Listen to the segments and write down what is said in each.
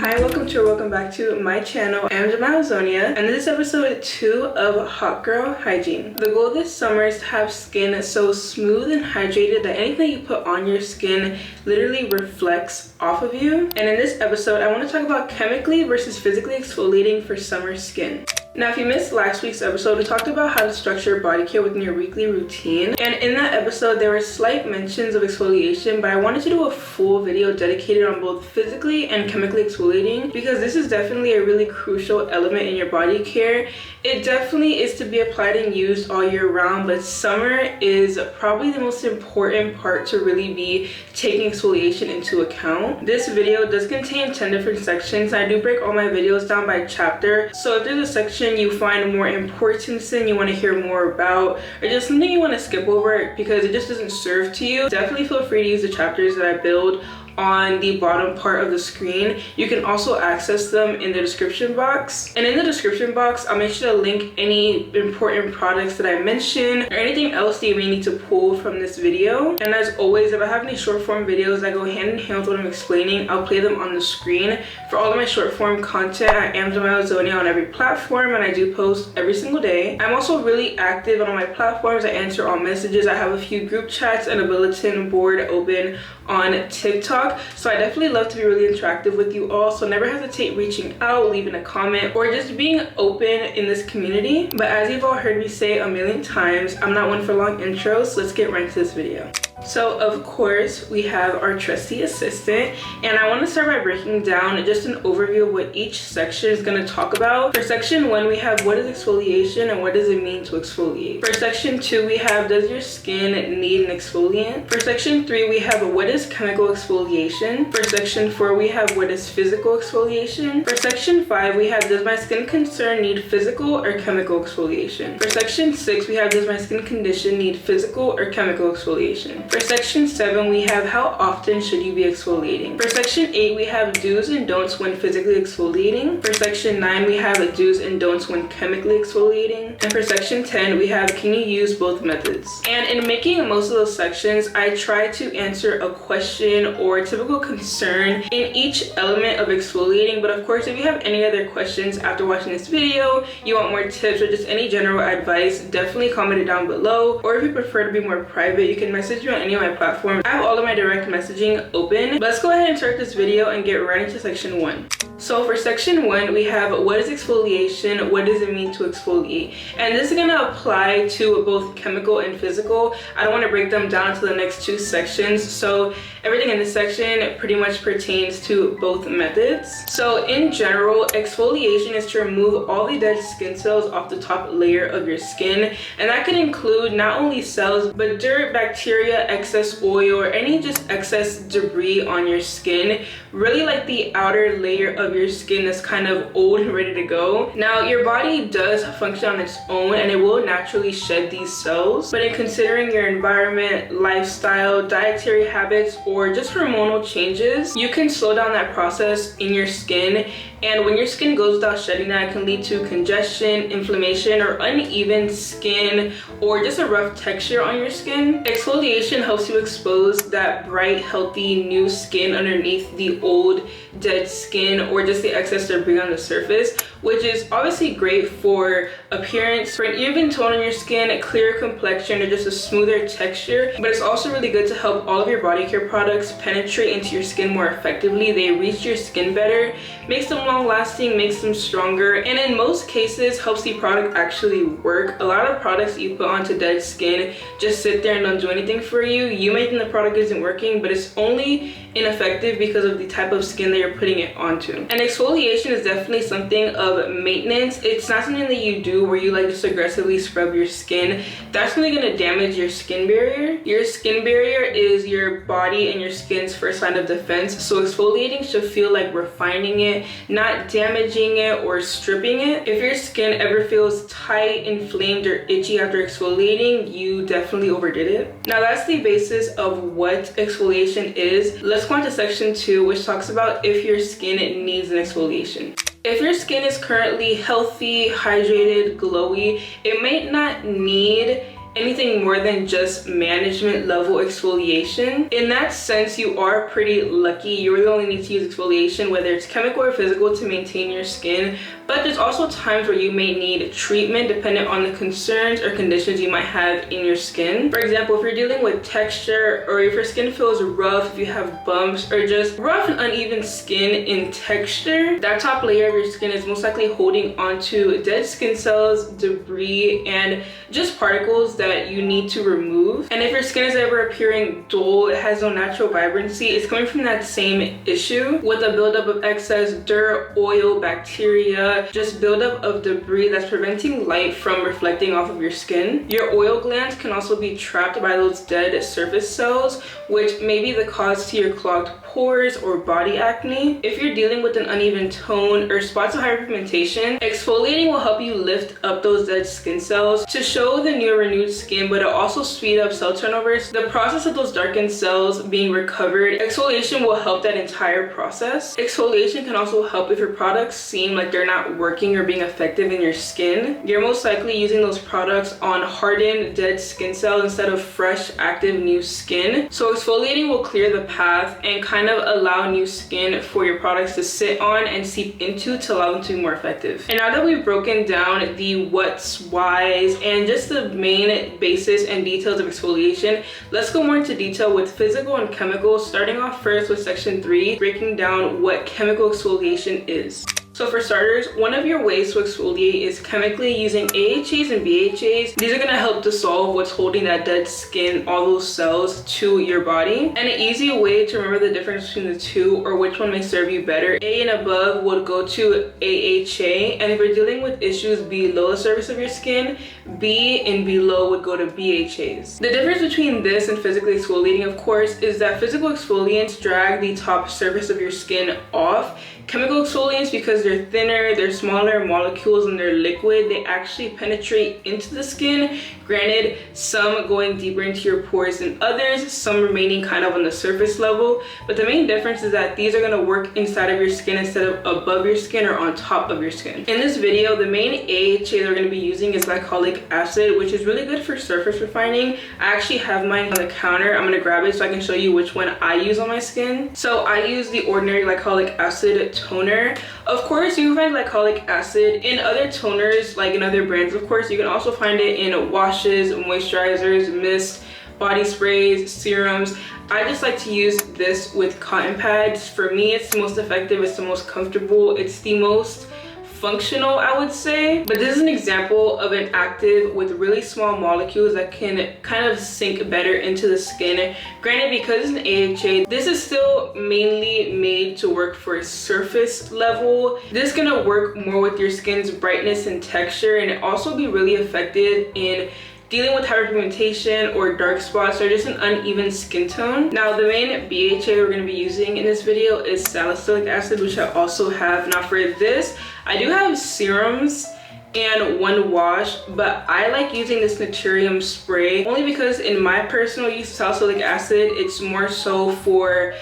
Hi, welcome back to my channel. I'm Zonia, and this is episode 2 of Hot Girl Hygiene. The goal this summer is to have skin so smooth and hydrated that anything you put on your skin literally reflects off of you. And in this episode, I want to talk about chemically versus physically exfoliating for summer skin. Now, if you missed last week's episode, we talked about how to structure body care within your weekly routine. And in that episode, there were slight mentions of exfoliation, but I wanted to do a full video dedicated on both physically and chemically exfoliating because this is definitely a really crucial element in your body care. It definitely is to be applied and used all year round, but summer is probably the most important part to really be taking exfoliation into account. This video does contain 10 different sections. I do break all my videos down by chapter, so if there's a section you find more importance in, you want to hear more about, or just something you want to skip over because it just doesn't serve to you, definitely feel free to use the chapters that I build on the bottom part of the screen. You can also access them in the description box. And in the description box, I'll make sure to link any important products that I mentioned or anything else that you may need to pull from this video. And as always, if I have any short form videos that go hand in hand with what I'm explaining, I'll play them on the screen. For all of my short form content, I am Zonia on every platform, and I do post every single day. I'm also really active on all my platforms. I answer all messages. I have a few group chats and a bulletin board open on TikTok, so I definitely love to be really interactive with you all, so never hesitate reaching out, leaving a comment, or just being open in this community. But as you've all heard me say a million times, I'm not one for long intros, so let's get right into this video. So of course we have our trusty assistant, and I want to start by breaking down just an overview of what each section is going to talk about. For section 1, we have what is exfoliation and what does it mean to exfoliate. For section 2, we have does your skin need an exfoliant. For section 3, we have what is chemical exfoliation. For section 4, we have what is physical exfoliation. For section 5, we have does my skin concern need physical or chemical exfoliation. For section 6, we have does my skin condition need physical or chemical exfoliation. For section 7, we have how often should you be exfoliating. For section 8, we have do's and don'ts when physically exfoliating. For section 9, we have do's and don'ts when chemically exfoliating. And for section 10, we have can you use both methods. And in making most of those sections, I try to answer a question or a typical concern in each element of exfoliating. But of course, if you have any other questions after watching this video, you want more tips or just any general advice, definitely comment it down below. Or if you prefer to be more private, you can message me on any of my platforms. I have all of my direct messaging open. But let's go ahead and start this video and get right into section 1. So for section 1, we have what is exfoliation, what does it mean to exfoliate, and this is going to apply to both chemical and physical. I don't want to break them down to the next 2 sections, so everything in this section pretty much pertains to both methods. So in general, exfoliation is to remove all the dead skin cells off the top layer of your skin, and that can include not only cells but dirt, bacteria, excess oil, or any just excess debris on your skin, really like the outer layer of your skin that's kind of old and ready to go. Now your body does function on its own and it will naturally shed these cells, but in considering your environment, lifestyle, dietary habits, or just hormonal changes, you can slow down that process in your skin. And when your skin goes without shedding, that can lead to congestion, inflammation, or uneven skin, or just a rough texture on your skin. Exfoliation helps you expose that bright, healthy, new skin underneath the old, dead skin, or just the excess debris on the surface, which is obviously great for appearance, for an even tone on your skin, a clearer complexion, or just a smoother texture. But it's also really good to help all of your body care products penetrate into your skin more effectively. They reach your skin better, makes them long lasting, makes them stronger, and in most cases helps the product actually work. A lot of products that you put onto dead skin just sit there and don't do anything for you. You may think the product isn't working, but it's only ineffective because of the type of skin that you're putting it onto. And exfoliation is definitely something of maintenance. It's not something that you do where you like just aggressively scrub your skin. That's only going to damage your skin barrier. Your skin barrier is your body and your skin's first line of defense, so exfoliating should feel like refining it, not damaging it or stripping it. If your skin ever feels tight, inflamed, or itchy after exfoliating, you definitely overdid it. Now that's the basis of what exfoliation is. Let's go on to section 2, which talks about if your skin needs an exfoliation. If your skin is currently healthy, hydrated, glowy, it may not need anything more than just management level exfoliation. In that sense, you are pretty lucky. You really only need to use exfoliation, whether it's chemical or physical, to maintain your skin. But there's also times where you may need treatment depending on the concerns or conditions you might have in your skin. For example, if you're dealing with texture, or if your skin feels rough, if you have bumps, or just rough and uneven skin in texture, that top layer of your skin is most likely holding onto dead skin cells, debris, and just particles that you need to remove. And if your skin is ever appearing dull, it has no natural vibrancy, it's coming from that same issue with a buildup of excess dirt, oil, bacteria, just buildup of debris that's preventing light from reflecting off of your skin. Your oil glands can also be trapped by those dead surface cells, which may be the cause to your clogged pores or body acne. If you're dealing with an uneven tone or spots of hyperpigmentation, exfoliating will help you lift up those dead skin cells to show the new renewed skin, but it'll also speed up cell turnovers. The process of those darkened cells being recovered, exfoliation will help that entire process. Exfoliation can also help if your products seem like they're not working or being effective in your skin. You're most likely using those products on hardened dead skin cells instead of fresh, active new skin. So exfoliating will clear the path and kind of allow new skin for your products to sit on and seep into to allow them to be more effective. And now that we've broken down the what's, whys, and just the main basis and details of exfoliation, let's go more into detail with physical and chemical, starting off first with section 3, breaking down what chemical exfoliation is. So for starters, one of your ways to exfoliate is chemically using AHAs and BHAs. These are gonna help dissolve what's holding that dead skin, all those cells, to your body. And an easy way to remember the difference between the two, or which one may serve you better, A and above would go to AHA, and if you're dealing with issues below the surface of your skin, B and below would go to BHAs. The difference between this and physically exfoliating, of course, is that physical exfoliants drag the top surface of your skin off. Chemical exfoliants, because they're thinner, they're smaller molecules, and they're liquid, they actually penetrate into the skin. Granted, some going deeper into your pores than others, some remaining kind of on the surface level, but the main difference is that these are going to work inside of your skin instead of above your skin or on top of your skin. In this video, the main AHA they're going to be using is glycolic acid, which is really good for surface refining. I actually have mine on the counter. I'm going to grab it so I can show you which one I use on my skin. So I use the ordinary glycolic acid toner. Of course, you can find glycolic acid in other toners, like in other brands. Of course, you can also find it in washes, moisturizers, mist, body sprays, serums. I just like to use this with cotton pads. For me, it's the most effective, it's the most comfortable, it's the most functional, I would say. But this is an example of an active with really small molecules that can kind of sink better into the skin. Granted, because it's an AHA, this is still mainly made to work for surface level. This is gonna work more with your skin's brightness and texture, and it also be really effective in dealing with hyperpigmentation or dark spots or just an uneven skin tone. Now, the main BHA we're going to be using in this video is salicylic acid, which I also have. Now for this, I do have serums and one wash, but I like using this Naturium spray only because in my personal use of salicylic acid, it's more so for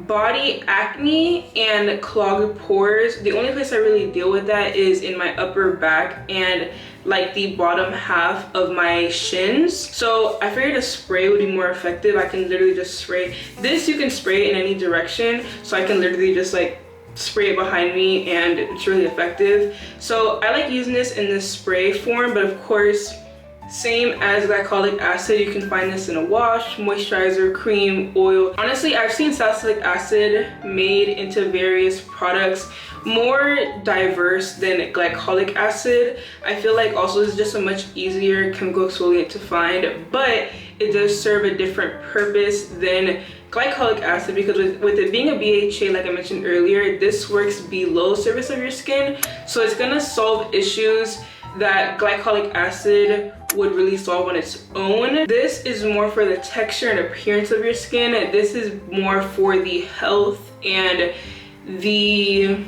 body acne and clogged pores. The only place I really deal with that is in my upper back and like the bottom half of my shins. So I figured a spray would be more effective. I can literally just spray this. You can spray in any direction, so I can literally just like spray it behind me and it's really effective. So I like using this in this spray form, but of course, same as glycolic acid, you can find this in a wash, moisturizer, cream, oil. Honestly, I've seen salicylic acid made into various products more diverse than glycolic acid. I feel like also this is just a much easier chemical exfoliant to find, but it does serve a different purpose than glycolic acid, because with it being a BHA, like I mentioned earlier, this works below the surface of your skin, so it's gonna solve issues that glycolic acid would really solve on its own. This is more for the texture and appearance of your skin. This is more for the health and the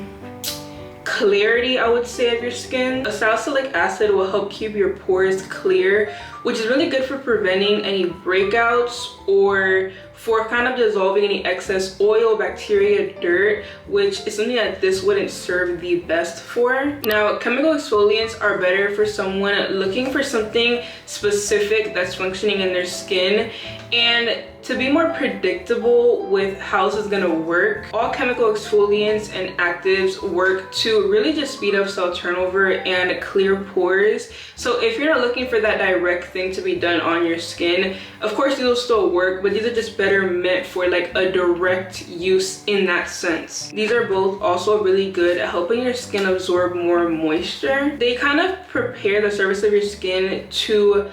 clarity, I would say, of your skin. A salicylic acid will help keep your pores clear, which is really good for preventing any breakouts or for kind of dissolving any excess oil, bacteria, dirt, which is something that this wouldn't serve the best for. Now, chemical exfoliants are better for someone looking for something specific that's functioning in their skin and to be more predictable with how this is gonna work. All chemical exfoliants and actives work to really just speed up cell turnover and clear pores. So if you're not looking for that direct thing to be done on your skin, of course these will still work, but these are just better meant for like a direct use in that sense. These are both also really good at helping your skin absorb more moisture. They kind of prepare the surface of your skin to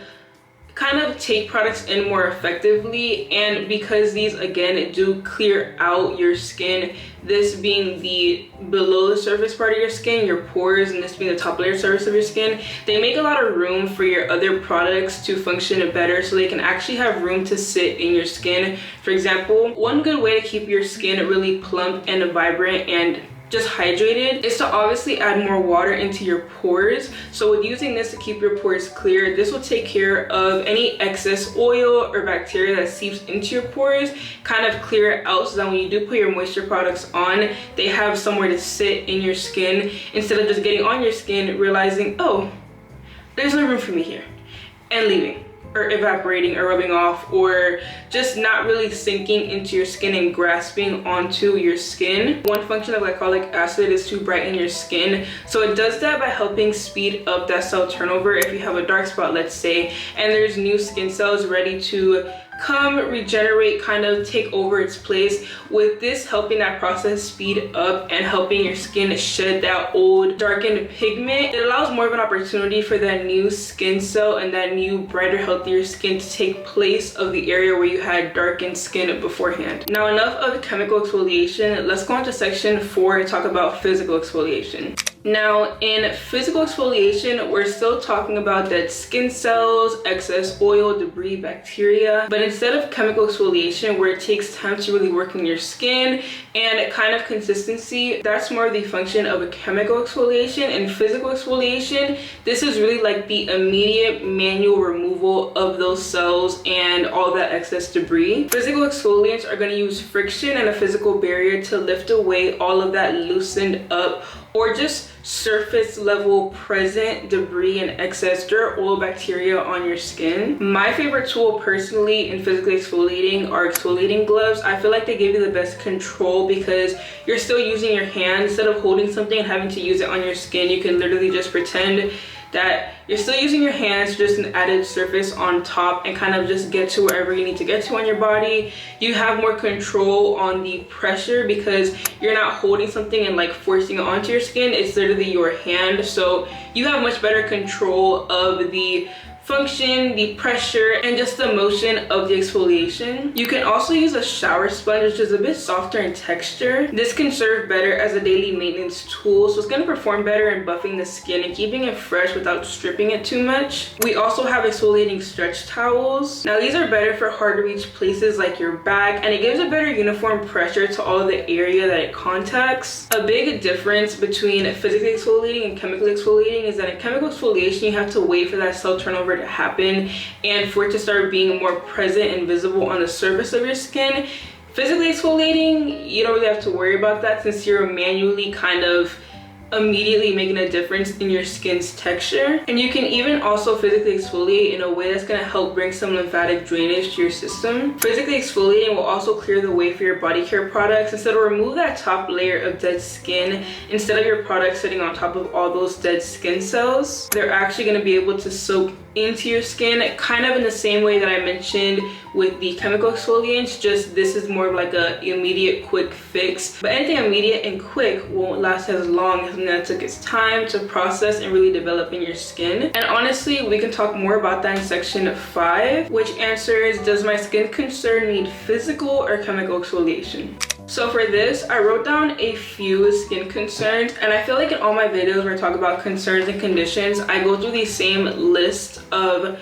kind of take products in more effectively, and because these again do clear out your skin, this being the below the surface part of your skin, your pores, and this being the top layer surface of your skin, they make a lot of room for your other products to function better, so they can actually have room to sit in your skin. For example, one good way to keep your skin really plump and vibrant and just hydrated is to obviously add more water into your pores. So with using this to keep your pores clear, this will take care of any excess oil or bacteria that seeps into your pores, kind of clear it out, so that when you do put your moisture products on, they have somewhere to sit in your skin instead of just getting on your skin, realizing, oh, there's no room for me here, and leaving, or evaporating or rubbing off, or just not really sinking into your skin and grasping onto your skin. One function of glycolic acid is to brighten your skin, so it does that by helping speed up that cell turnover. If you have a dark spot, let's say, and there's new skin cells ready to come regenerate, kind of take over its place, with this helping that process speed up and helping your skin shed that old darkened pigment, it allows more of an opportunity for that new skin cell and that new brighter, healthier skin to take place of the area where you had darkened skin beforehand. Now, enough of chemical exfoliation, let's go on to section 4 to talk about physical exfoliation. Now, in physical exfoliation, we're still talking about dead skin cells, excess oil, debris, bacteria, but instead of chemical exfoliation, where it takes time to really work in your skin and kind of consistency, that's more of the function of a chemical exfoliation. And physical exfoliation, this is really like the immediate manual removal of those cells and all that excess debris. Physical exfoliants are going to use friction and a physical barrier to lift away all of that loosened up or just surface level present debris and excess dirt, oil, bacteria on your skin. My favorite tool personally in physically exfoliating are exfoliating gloves. I feel like they give you the best control because you're still using your hand. Instead of holding something and having to use it on your skin, you can literally just pretend that you're still using your hands, just an added surface on top, and kind of just get to wherever you need to get to on your body. You have more control on the pressure because you're not holding something and like forcing it onto your skin. It's literally your hand, so you have much better control of the function, the pressure, and just the motion of the exfoliation. You can also use a shower sponge, which is a bit softer in texture. This can serve better as a daily maintenance tool, so it's going to perform better in buffing the skin and keeping it fresh without stripping it too much. We also have exfoliating stretch towels. Now, these are better for hard to reach places like your back, and it gives a better uniform pressure to all of the area that it contacts. A big difference between physically exfoliating and chemically exfoliating is that in chemical exfoliation, you have to wait for that cell turnover to happen and for it to start being more present and visible on the surface of your skin. Physically exfoliating, you don't really have to worry about that since you're manually kind of immediately making a difference in your skin's texture. And you can even also physically exfoliate in a way that's going to help bring some lymphatic drainage to your system. Physically exfoliating will also clear the way for your body care products, instead of remove that top layer of dead skin. Instead of your products sitting on top of all those dead skin cells, they're actually going to be able to soak into your skin, kind of in the same way that I mentioned with the chemical exfoliants, just this is more of like a immediate quick fix. But anything immediate and quick won't last as long as something that took its time to process and really develop in your skin. And honestly, we can talk more about that in section 5, which answers, does my skin concern need physical or chemical exfoliation? So for this, I wrote down a few skin concerns, and I feel like in all my videos where I talk about concerns and conditions, I go through the same list of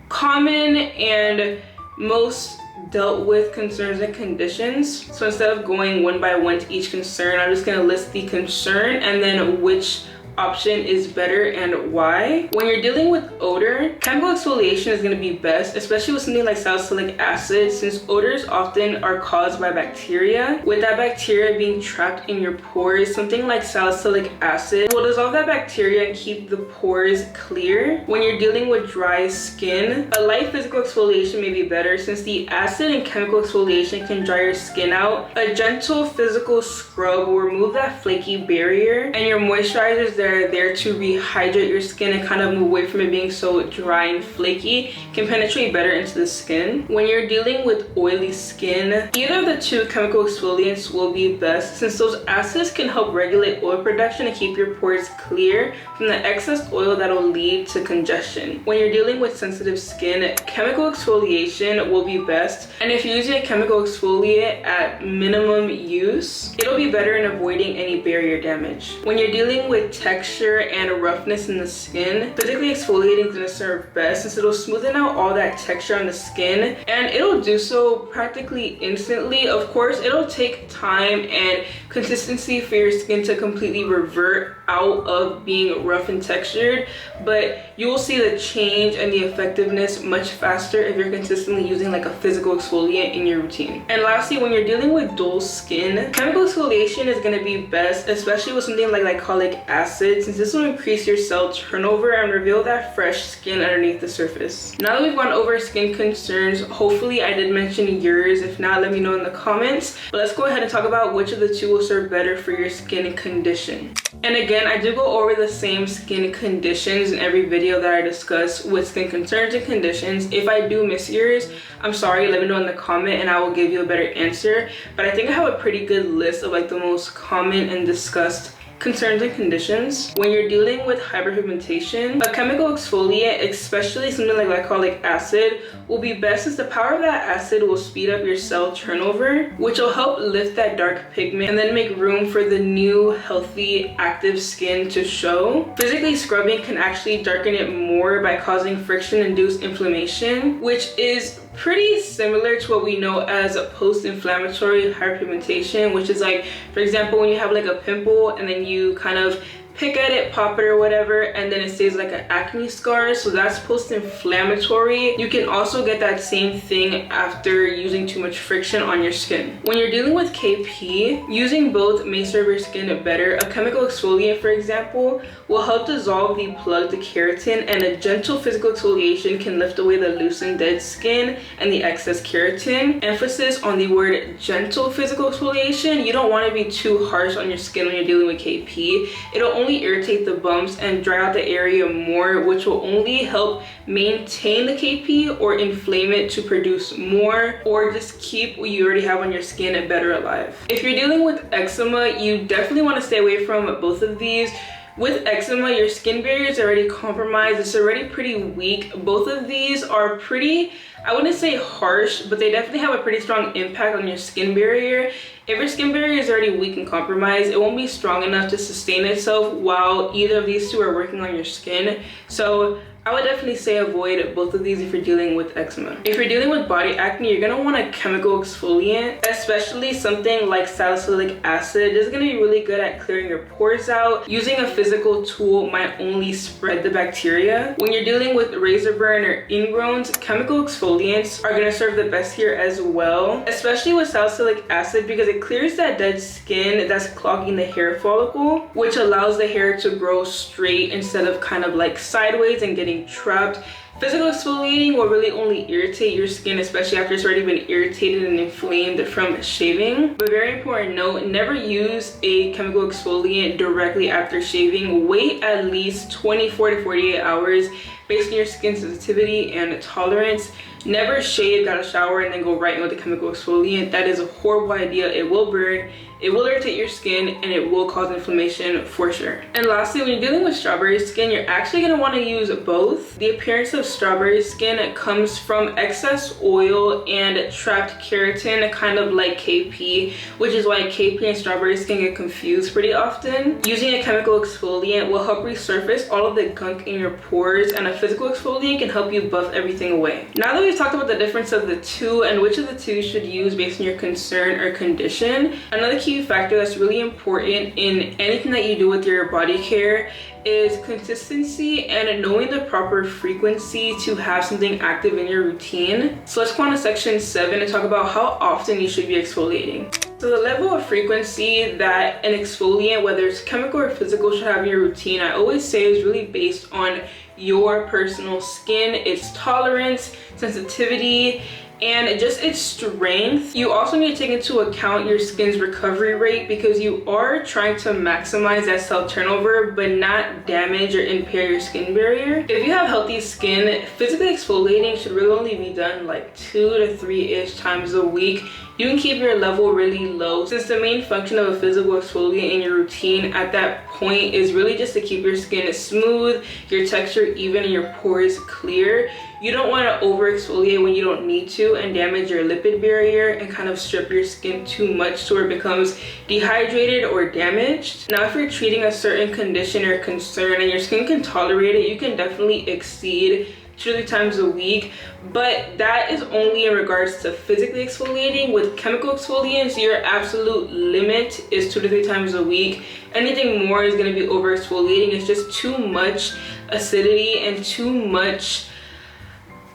common and most dealt with concerns and conditions. So instead of going one by one to each concern, I'm just gonna list the concern and then which option is better and why. When you're dealing with odor, chemical exfoliation is going to be best, especially with something like salicylic acid, since odors often are caused by bacteria. With that bacteria being trapped in your pores, something like salicylic acid will dissolve that bacteria and keep the pores clear. When you're dealing with dry skin, a light physical exfoliation may be better, since the acid and chemical exfoliation can dry your skin out. A gentle physical scrub will remove that flaky barrier, and your moisturizers that are there to rehydrate your skin and kind of move away from it being so dry and flaky can penetrate better into the skin. When you're dealing with oily skin, either of the two chemical exfoliants will be best, since those acids can help regulate oil production and keep your pores clear from the excess oil that will lead to congestion. When you're dealing with sensitive skin, chemical exfoliation will be best, and if you're using a chemical exfoliant at minimum use, it'll be better in avoiding any barrier damage. When you're dealing with texture and roughness in the skin, physically exfoliating is going to serve best, since it'll smoothen out all that texture on the skin, and it'll do so practically instantly. Of course, it'll take time and consistency for your skin to completely revert out of being rough and textured, but you will see the change and the effectiveness much faster if you're consistently using like a physical exfoliant in your routine. And lastly, when you're dealing with dull skin, chemical exfoliation is going to be best, especially with something like glycolic acid, since this will increase your cell turnover and reveal that fresh skin underneath the surface. Now that we've gone over skin concerns, hopefully I did mention yours. If not, let me know in the comments. But let's go ahead and talk about which of the two will serve better for your skin condition. And again, I do go over the same skin conditions in every video that I discuss with skin concerns and conditions. If I do miss yours, I'm sorry, let me know in the comment and I will give you a better answer. But I think I have a pretty good list of like the most common and discussed concerns and conditions. When you're dealing with hyperpigmentation, a chemical exfoliant, especially something like glycolic acid, will be best, since the power of that acid will speed up your cell turnover, which will help lift that dark pigment and then make room for the new, healthy, active skin to show. Physically scrubbing can actually darken it more by causing friction-induced inflammation, which is pretty similar to what we know as a post-inflammatory hyperpigmentation, which is like, for example, when you have like a pimple and then you kind of pick at it, pop it or whatever, and then it stays like an acne scar. So that's post-inflammatory. You can also get that same thing after using too much friction on your skin. When you're dealing with KP, using both may serve your skin better. A chemical exfoliant, for example, will help dissolve the plugged keratin, and a gentle physical exfoliation can lift away the loosened dead skin and the excess keratin. Emphasis on the word gentle physical exfoliation. You don't want to be too harsh on your skin when you're dealing with KP. It'll only irritate the bumps and dry out the area more, which will only help maintain the KP or inflame it to produce more, or just keep what you already have on your skin better alive. If you're dealing with eczema, you definitely want to stay away from both of these. With eczema, your skin barrier is already compromised. It's already pretty weak. Both of these are pretty, I wouldn't say harsh, but they definitely have a pretty strong impact on your skin barrier. If your skin barrier is already weak and compromised, it won't be strong enough to sustain itself while either of these two are working on your skin. So I would definitely say avoid both of these if you're dealing with eczema. If you're dealing with body acne, you're gonna want a chemical exfoliant, especially something like salicylic acid. This is gonna be really good at clearing your pores out. Using a physical tool might only spread the bacteria. When you're dealing with razor burn or ingrowns, chemical exfoliants are gonna serve the best here as well, especially with salicylic acid, because it clears that dead skin that's clogging the hair follicle, which allows the hair to grow straight instead of kind of like sideways and getting trapped. Physical exfoliating will really only irritate your skin, especially after it's already been irritated and inflamed from shaving. But very important note, never use a chemical exfoliant directly after shaving. Wait at least 24 to 48 hours based on your skin sensitivity and tolerance. Never shave, got a shower, and then go right in with the chemical exfoliant. That is a horrible idea. It will burn, it will irritate your skin, and it will cause inflammation for sure. And lastly, when you're dealing with strawberry skin, you're actually going to want to use both. The appearance of strawberry skin comes from excess oil and trapped keratin, kind of like KP, which is why KP and strawberry skin get confused pretty often. Using a chemical exfoliant will help resurface all of the gunk in your pores, and a physical exfoliant can help you buff everything away. Now that we've talked about the difference of the two and which of the two you should use based on your concern or condition, another key factor that's really important in anything that you do with your body care is consistency and knowing the proper frequency to have something active in your routine. So let's go on to section 7 and talk about how often you should be exfoliating. So the level of frequency that an exfoliant, whether it's chemical or physical, should have in your routine, I always say is really based on your personal skin, its tolerance, sensitivity, and just its strength. You also need to take into account your skin's recovery rate because you are trying to maximize that cell turnover but not damage or impair your skin barrier. If you have healthy skin, physically exfoliating should really only be done like 2 to 3-ish times a week. You can keep your level really low since the main function of a physical exfoliant in your routine at that point is really just to keep your skin smooth, your texture even, and your pores clear. You don't want to over exfoliate when you don't need to and damage your lipid barrier and kind of strip your skin too much to where it becomes dehydrated or damaged. Now, if you're treating a certain condition or concern and your skin can tolerate it, you can definitely exceed 2 to 3 times a week, but that is only in regards to physically exfoliating. With chemical exfoliants, your absolute limit is 2 to 3 times a week. Anything more is going to be over exfoliating. It's just too much acidity and too much,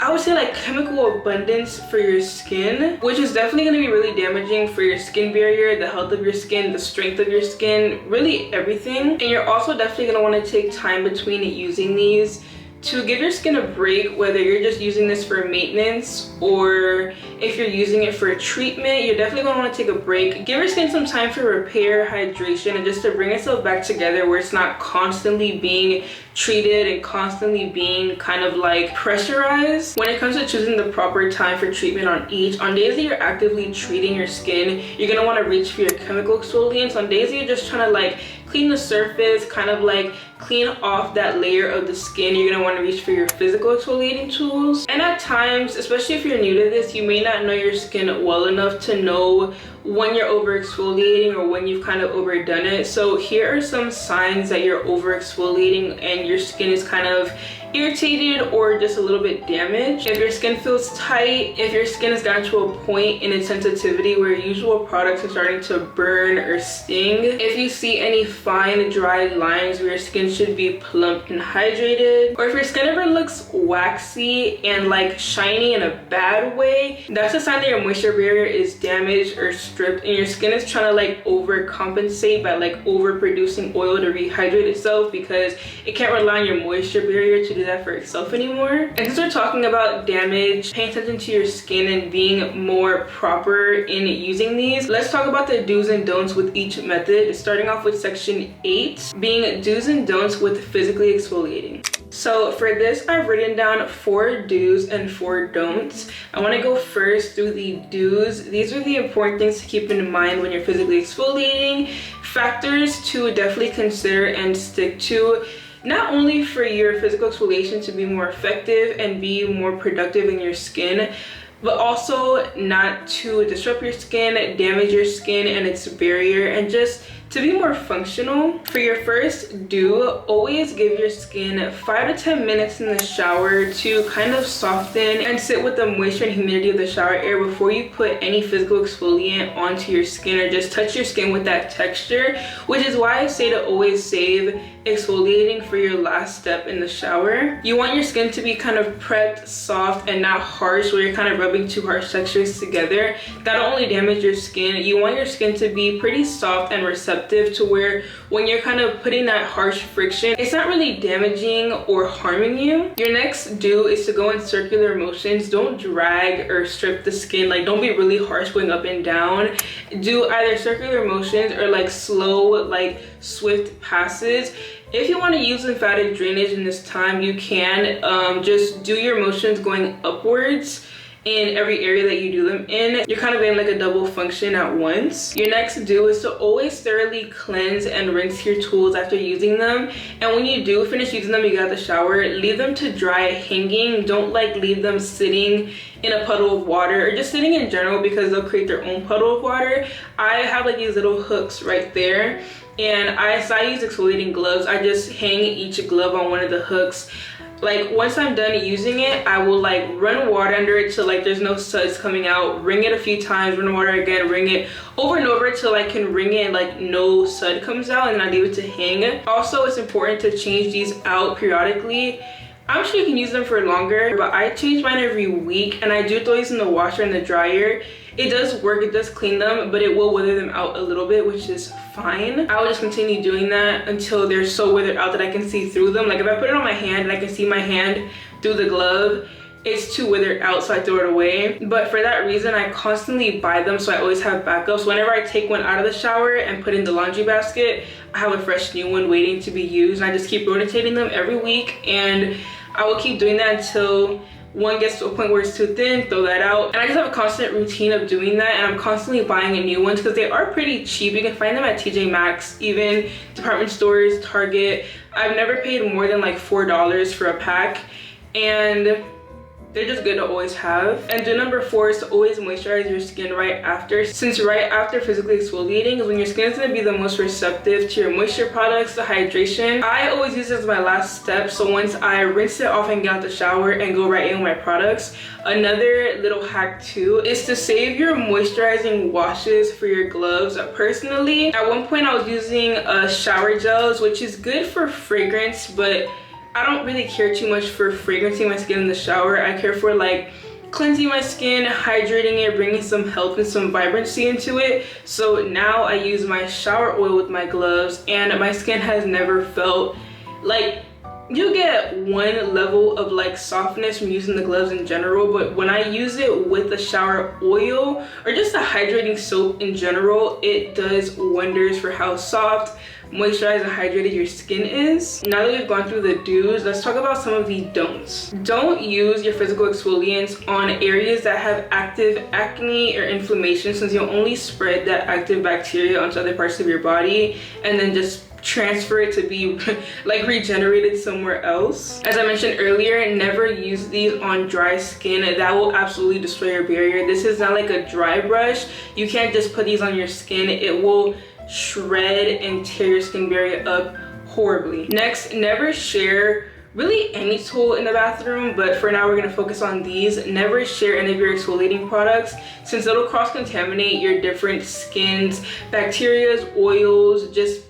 I would say, like chemical abundance for your skin, which is definitely going to be really damaging for your skin barrier, the health of your skin, the strength of your skin, really everything. And you're also definitely going to want to take time between using these to give your skin a break, whether you're just using this for maintenance or if you're using it for a treatment. You're definitely going to want to take a break. Give your skin some time for repair, hydration, and just to bring itself back together where it's not constantly being treated and constantly being kind of like pressurized. When it comes to choosing the proper time for treatment on days that you're actively treating your skin, you're going to want to reach for your chemical exfoliants. On days that you're just trying to like clean the surface, kind of like clean off that layer of the skin, you're going to want to reach for your physical exfoliating tools. And at times, especially if you're new to this, you may not know your skin well enough to know when you're over exfoliating or when you've kind of overdone it. So here are some signs that you're over exfoliating and your skin is kind of irritated or just a little bit damaged. If your skin feels tight, if your skin has gotten to a point in its sensitivity where usual products are starting to burn or sting, if you see any fine dry lines where your skin should be plump and hydrated, or if your skin ever looks waxy and like shiny in a bad way, that's a sign that your moisture barrier is damaged or stripped and your skin is trying to like overcompensate by like overproducing oil to rehydrate itself because it can't rely on your moisture barrier to do that for itself anymore. And since we're talking about damage, paying attention to your skin and being more proper in using these, let's talk about the do's and don'ts with each method, starting off with section 8 being do's and don'ts with physically exfoliating. So for this, I've written down 4 do's and 4 don'ts. I want to go first through the do's. These are the important things to keep in mind when you're physically exfoliating, factors to definitely consider and stick to, not only for your physical exfoliation to be more effective and be more productive in your skin, but also not to disrupt your skin, damage your skin and its barrier, and just to be more functional. For your first do, always give your skin 5 to 10 minutes in the shower to kind of soften and sit with the moisture and humidity of the shower air before you put any physical exfoliant onto your skin or just touch your skin with that texture, which is why I say to always save exfoliating for your last step in the shower. You want your skin to be kind of prepped, soft, and not harsh where you're kind of rubbing 2 harsh textures together. That'll only damage your skin. You want your skin to be pretty soft and receptive to where when you're kind of putting that harsh friction, it's not really damaging or harming you. Your next do is to go in circular motions. Don't drag or strip the skin. Like, don't be really harsh going up and down. Do either circular motions or like slow, like swift passes. If you want to use lymphatic drainage in this time, you can just do your motions going upwards in every area that you do them in. You're kind of in like a double function at once. Your next do is to always thoroughly cleanse and rinse your tools after using them. And when you do finish using them, you get out of the shower, leave them to dry hanging. Don't like leave them sitting in a puddle of water or just sitting in general because they'll create their own puddle of water. I have like these little hooks right there, and I use exfoliating gloves. I just hang each glove on one of the hooks Like once I'm done using it, I will like run water under it till like there's no suds coming out, wring it a few times, run water again, wring it over and over till I can wring it and like no sud comes out, and then I leave it to hang. Also, it's important to change these out periodically. I'm sure you can use them for longer, but I change mine every week, and I do throw these in the washer and the dryer. It does work, it does clean them, but it will wither them out a little bit, which is fine. I will just continue doing that until they're so withered out that I can see through them. Like if I put it on my hand and I can see my hand through the glove, it's too withered out, so I throw it away. But for that reason, I constantly buy them, so I always have backups. Whenever I take one out of the shower and put in the laundry basket, I have a fresh new one waiting to be used, and I just keep rotating them every week, and I will keep doing that until one gets to a point where it's too thin, throw that out. And I just have a constant routine of doing that, and I'm constantly buying a new ones because they are pretty cheap. You can find them at TJ Maxx, even department stores, Target. I've never paid more than like $4 for a pack, and they're just good to always have. And do number 4 is to always moisturize your skin right after, since right after physically exfoliating is when your skin is going to be the most receptive to your moisture products, the hydration. I always use this as my last step, so once I rinse it off and get out the shower and go right in with my products. Another little hack too is to save your moisturizing washes for your gloves. Personally, at one point I was using shower gels, which is good for fragrance, but I don't really care too much for fragrancing my skin in the shower. I care for like cleansing my skin, hydrating it, bringing some health and some vibrancy into it. So now I use my shower oil with my gloves, and my skin has never felt like, you get one level of like softness from using the gloves in general, but when I use it with the shower oil or just a hydrating soap in general, it does wonders for how soft, moisturized, and hydrated your skin is. Now that we've gone through the do's, let's talk about some of the don'ts. Don't use your physical exfoliants on areas that have active acne or inflammation, since you'll only spread that active bacteria onto other parts of your body and then just transfer it to be like regenerated somewhere else. As I mentioned earlier, never use these on dry skin. That will absolutely destroy your barrier. This is not like a dry brush. You can't just put these on your skin. It will shred and tear your skin barrier up horribly. Next, never share really any tool in the bathroom, but for now we're going to focus on these. Never share any of your exfoliating products, since it'll cross-contaminate your different skins, bacterias, oils, just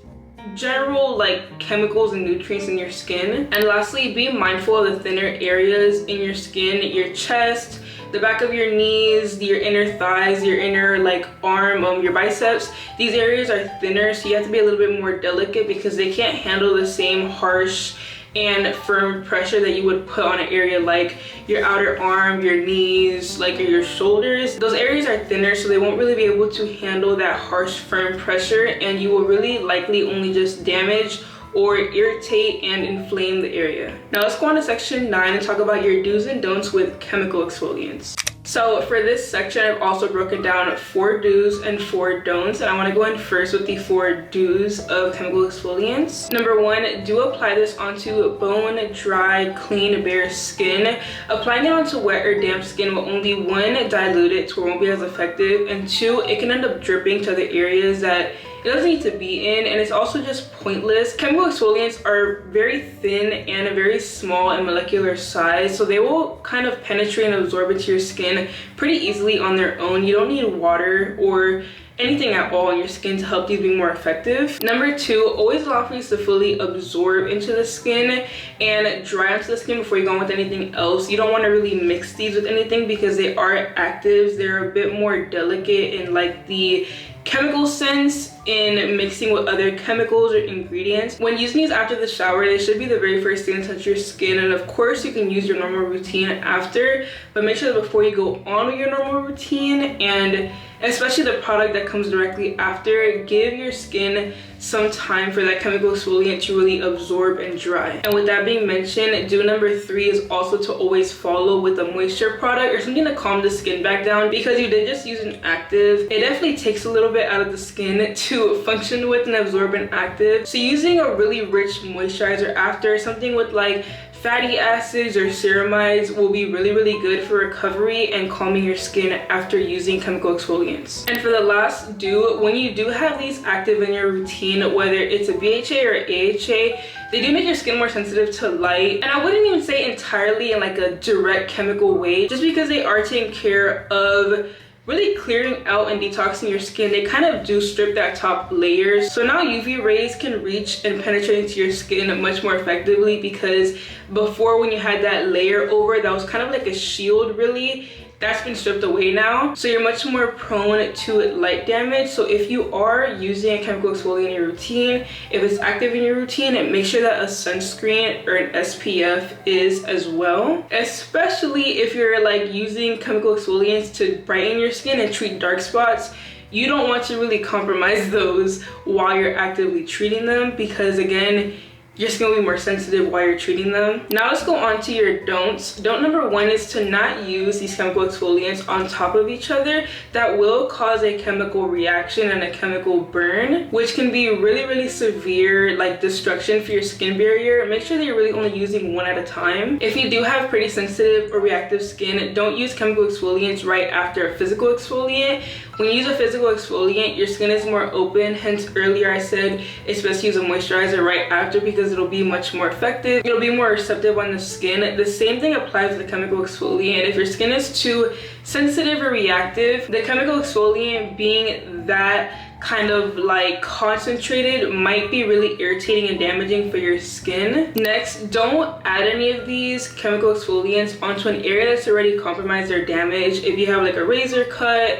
general like chemicals and nutrients in your skin. And lastly, be mindful of the thinner areas in your skin, your chest, the back of your knees, your inner thighs, your inner like arm, your biceps. These areas are thinner, so you have to be a little bit more delicate because they can't handle the same harsh and firm pressure that you would put on an area like your outer arm, your knees, like your shoulders. Those areas are thinner, so they won't really be able to handle that harsh, firm pressure, and you will really likely only just damage or irritate and inflame the area. Now let's go on to section 9 and talk about your do's and don'ts with chemical exfoliants. So for this section, I've also broken down 4 do's and 4 don'ts, and I want to go in first with the 4 do's of chemical exfoliants. Number 1, do apply this onto bone dry, clean, bare skin. Applying it onto wet or damp skin will only 1, dilute it to where it won't be as effective, and 2, it can end up dripping to other areas that it doesn't need to be in, and it's also just pointless. Chemical exfoliants are very thin and very small in molecular size, so they will kind of penetrate and absorb into your skin pretty easily on their own. You don't need water or anything at all on your skin to help these be more effective. Number 2, always allow for these to fully absorb into the skin and dry onto the skin before you go on with anything else. You don't want to really mix these with anything because they are actives. They're a bit more delicate in like the chemical sense in mixing with other chemicals or ingredients. When using these after the shower, they should be the very first thing to touch your skin, and of course you can use your normal routine after, but make sure that before you go on with your normal routine, and especially the product that comes directly after, give your skin some time for that chemical exfoliant to really absorb and dry. And with that being mentioned, do number 3 is also to always follow with a moisture product or something to calm the skin back down, because you did just use an active. It definitely takes a little bit out of the skin to function with an absorbent active. So using a really rich moisturizer after, something with like fatty acids or ceramides will be really good for recovery and calming your skin after using chemical exfoliants. And for the last do, when you do have these active in your routine, whether it's a BHA or AHA, they do make your skin more sensitive to light. And I wouldn't even say entirely in like a direct chemical way, just because they are taking care of really clearing out and detoxing your skin. They kind of do strip that top layer. So now UV rays can reach and penetrate into your skin much more effectively, because before, when you had that layer over that was kind of like a shield, really, that's been stripped away now. So you're much more prone to light damage. So if you are using a chemical exfoliant in your routine, if it's active in your routine, make sure that a sunscreen or an SPF is as well. Especially if you're like using chemical exfoliants to brighten your skin and treat dark spots. You don't want to really compromise those while you're actively treating them, because again, your skin will be more sensitive while you're treating them. Now let's go on to your don'ts. Don't number one is to not use these chemical exfoliants on top of each other. That will cause a chemical reaction and a chemical burn, which can be really severe, like destruction for your skin barrier. Make sure that you're really only using one at a time. If you do have pretty sensitive or reactive skin, don't use chemical exfoliants right after a physical exfoliant. When you use a physical exfoliant, your skin is more open. Hence earlier I said it's best to use a moisturizer right after, because it'll be much more effective. It'll be more receptive on the skin. The same thing applies to the chemical exfoliant. If your skin is too sensitive or reactive, the chemical exfoliant, being that kind of like concentrated, might be really irritating and damaging for your skin. Next, don't add any of these chemical exfoliants onto an area that's already compromised or damaged. If you have like a razor cut,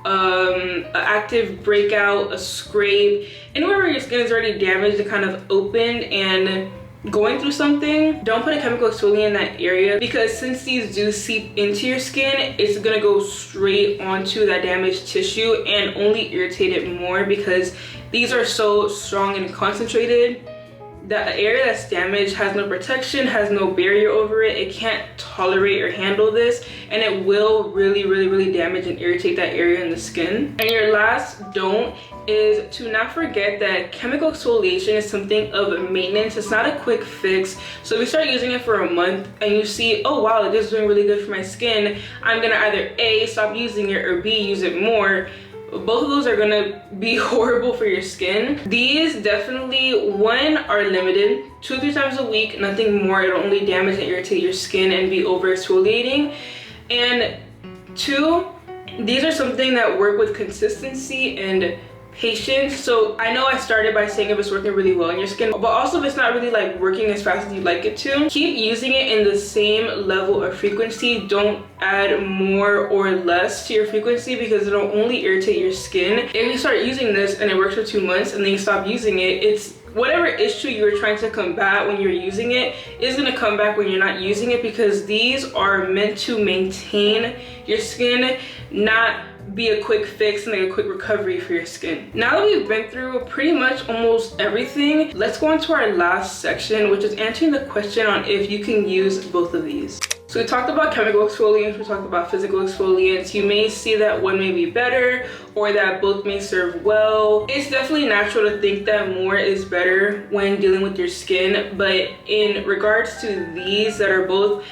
an active breakout, a scrape, anywhere where your skin is already damaged and kind of opened and going through something, don't put a chemical exfoliant in that area, because since these do seep into your skin, it's gonna go straight onto that damaged tissue and only irritate it more, because these are so strong and concentrated that the area that's damaged has no protection, has no barrier over it. It can't tolerate or handle this, and it will really damage and irritate that area in the skin. And your last don't is to not forget that chemical exfoliation is something of maintenance. It's not a quick fix. So if you start using it for a month and you see, oh wow, this is doing really good for my skin, I'm gonna either A, stop using it, or B, use it more. Both of those are gonna be horrible for your skin. These definitely, one, are limited, 2 or 3 times a week, nothing more. It'll only damage and irritate your skin and be over exfoliating. And 2, these are something that work with consistency and patience. So I know I started by saying if it's working really well in your skin, but also if it's not really like working as fast as you'd like it to, keep using it in the same level of frequency. Don't add more or less to your frequency, because it'll only irritate your skin. If you start using this and it works for 2 months and then you stop using it, it's whatever issue you were trying to combat when you're using it is going to come back when you're not using it, because these are meant to maintain your skin, not be a quick fix and like a quick recovery for your skin. Now that we've been through pretty much almost everything, let's go on to our last section, which is answering the question on if you can use both of these. So we talked about chemical exfoliants, we talked about physical exfoliants. You may see that one may be better or that both may serve well. It's definitely natural to think that more is better when dealing with your skin, but in regards to these that are both,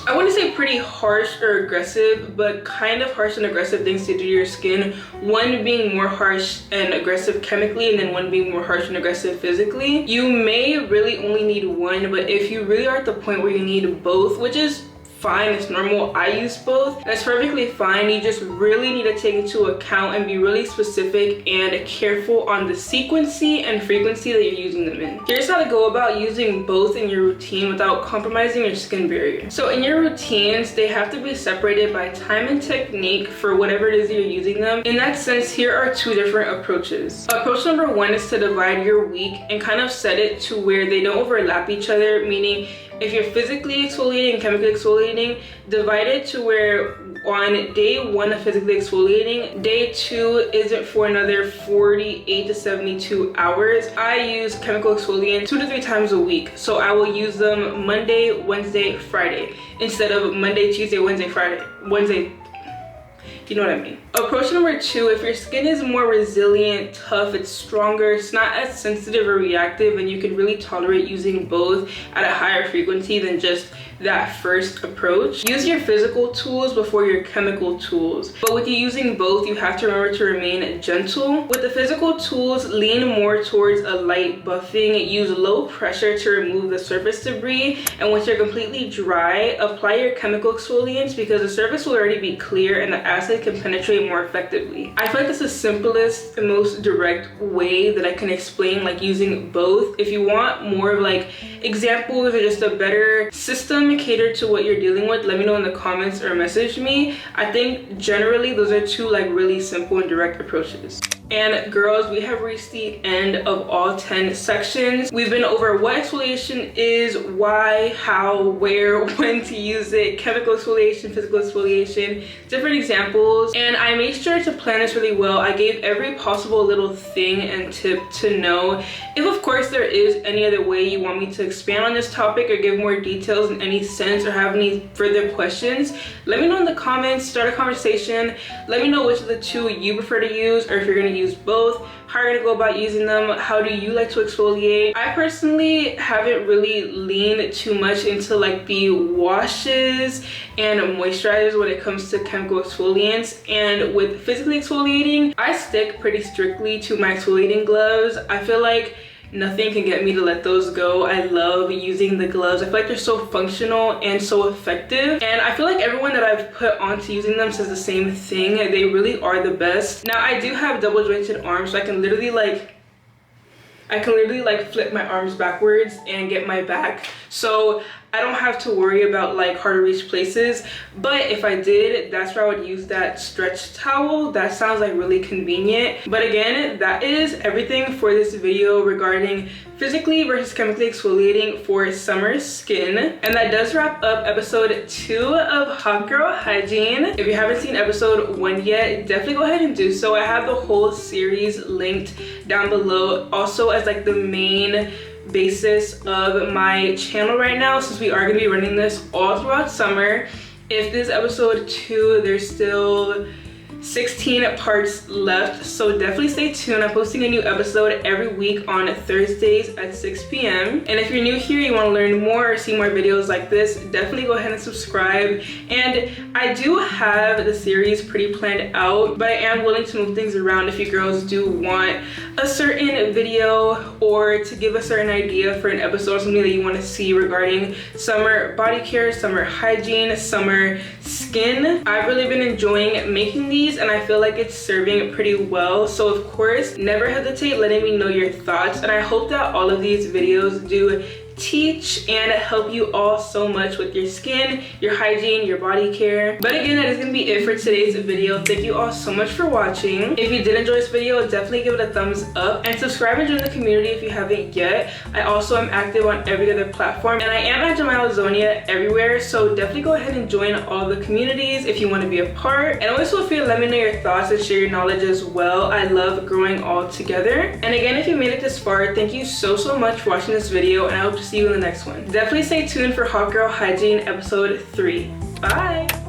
I wouldn't say pretty harsh or aggressive, but kind of harsh and aggressive things to do to your skin. One being more harsh and aggressive chemically, and then one being more harsh and aggressive physically. You may really only need one, but if you really are at the point where you need both, which is fine, it's normal, I use both, that's perfectly fine. You just really need to take into account and be really specific and careful on the sequency and frequency that you're using them in. Here's how to go about using both in your routine without compromising your skin barrier. So in your routines, they have to be separated by time and technique for whatever it is you're using them. In that sense, here are 2 different approaches. Approach number 1 is to divide your week and kind of set it to where they don't overlap each other, meaning if you're physically exfoliating and chemically exfoliating, divide it to where on day 1 of physically exfoliating, day 2 isn't for another 48 to 72 hours. I use chemical exfoliant 2 to 3 times a week. So I will use them Monday, Wednesday, Friday, instead of Monday, Tuesday, Wednesday, Friday. You know what I mean. Approach number 2, if your skin is more resilient, tough, it's stronger, it's not as sensitive or reactive, and you can really tolerate using both at a higher frequency than just that first approach, use your physical tools before your chemical tools. But with you using both, you have to remember to remain gentle. With the physical tools, lean more towards a light buffing, use low pressure to remove the surface debris, and once you're completely dry, apply your chemical exfoliants because the surface will already be clear and the acid can penetrate more effectively. I feel like it's the simplest and most direct way that I can explain like using both. If you want more of like examples or just a better system catered to what you're dealing with, let me know in the comments or message me. I think generally those are 2 like really simple and direct approaches. And girls, we have reached the end of all 10 sections. We've been over what exfoliation is, why, how, where, when to use it, chemical exfoliation, physical exfoliation, different examples. And I made sure to plan this really well. I gave every possible little thing and tip to know. If of course there is any other way you want me to expand on this topic or give more details in any sense or have any further questions, let me know in the comments, start a conversation. Let me know which of the 2 you prefer to use, or if you're gonna use both, how you're gonna go about using them, how do you like to exfoliate. I personally haven't really leaned too much into like the washes and moisturizers when it comes to chemical exfoliants, and with physically exfoliating, I stick pretty strictly to my exfoliating gloves. I feel like nothing can get me to let those go. I love using the gloves. I feel like they're so functional and so effective, and I feel like everyone that I've put onto using them says the same thing. They really are the best. Now I do have double jointed arms, so I can literally like flip my arms backwards and get my back, so I don't have to worry about like hard to reach places. But if I did, that's where I would use that stretch towel. That sounds like really convenient. But again, that is everything for this video regarding physically versus chemically exfoliating for summer skin. And that does wrap up episode 2 of Hot Girl Hygiene. If you haven't seen episode 1 yet, definitely go ahead and do so. I have the whole series linked down below, also as like the main basis of my channel right now, since we are going to be running this all throughout summer. If this is episode 2, there's still 16 parts left, so definitely stay tuned. I'm posting a new episode every week on Thursdays at 6 p.m. And if you're new here, you want to learn more or see more videos like this, definitely go ahead and subscribe. And I do have the series pretty planned out, but I am willing to move things around if you girls do want a certain video or to give a certain idea for an episode, something that you want to see regarding summer body care, summer hygiene, summer skin. I've really been enjoying making these, and I feel like it's serving pretty well. So of course, never hesitate letting me know your thoughts, and I hope that all of these videos do teach and help you all so much with your skin, your hygiene, your body care. But again, that is gonna be it for today's video. Thank you all so much for watching. If you did enjoy this video, definitely give it a thumbs up and subscribe and join the community if you haven't yet. I also am active on every other platform, and I am at Zonia everywhere, so definitely go ahead and join all the communities if you want to be a part. And always feel free to let me know your thoughts and share your knowledge as well. I love growing all together. And again, if you made it this far, thank you so much for watching this video, and I hope to see you in the next one. Definitely stay tuned for Hot Girl Hygiene episode 3. Bye!